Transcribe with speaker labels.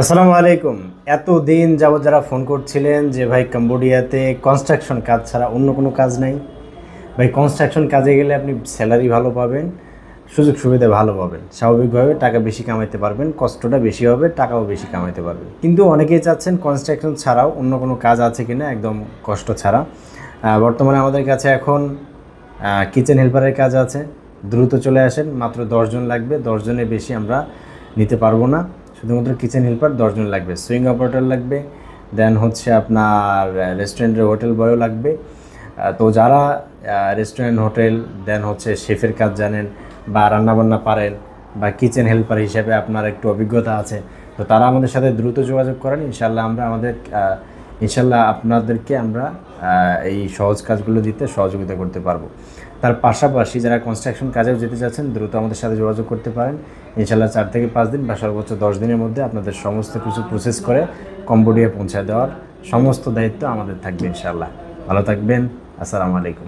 Speaker 1: আসসালামু আলাইকুম। এতদিন যাবত যারা ফোন করছিলেন যে ভাই কম্বোডিয়াতে কনস্ট্রাকশন কাজ ছাড়া অন্য কোনো কাজ নাই, ভাই কনস্ট্রাকশন কাজে গেলে আপনি স্যালারি ভালো পাবেন, সুযোগ সুবিধা ভালো পাবেন, স্বাভাবিকভাবে টাকা বেশি কামাইতে পারবেন, কষ্টটা বেশি হবে, টাকাও বেশি কামাইতে পারবেন। কিন্তু অনেকেই চাচ্ছেন কনস্ট্রাকশন ছাড়াও অন্য কোনো কাজ আছে কিনা, একদম কষ্ট ছাড়া। বর্তমানে আমাদের কাছে এখন কিচেন হেল্পারের কাজ আছে। দ্রুত চলে আসেন, মাত্র 10 জন লাগবে। 10 জনের বেশি আমরা নিতে পারবো না, শুধুমাত্র কিচেন হেল্পার 10 জন লাগবে। সুইং অপারেটর লাগবে, দেন হচ্ছে আপনার রেস্টুরেন্টের হোটেল বয়ও লাগবে। তো যারা রেস্টুরেন্ট হোটেল দেন হচ্ছে শেফের কাজ জানেন বা রান্নাবান্না পারেন বা কিচেন হেল্পার হিসেবে আপনার একটু অভিজ্ঞতা আছে, তো তারা আমাদের সাথে দ্রুত যোগাযোগ করেন। ইনশাল্লাহ আপনাদেরকে আমরা এই সহজ কাজগুলো দিতে সহযোগিতা করতে পারবো। তার পাশাপাশি যারা কনস্ট্রাকশন কাজেও যেতে চাচ্ছেন দ্রুত আমাদের সাথে যোগাযোগ করতে পারেন। ইনশাল্লাহ 4 থেকে 5 দিন বা সর্বোচ্চ 10 দিনের মধ্যে আপনাদের সমস্ত কিছু প্রসেস করে কম্বোডিয়া পৌঁছায় দেওয়ার সমস্ত দায়িত্ব আমাদের থাকবে ইনশাল্লাহ। ভালো থাকবেন। আসসালামু আলাইকুম।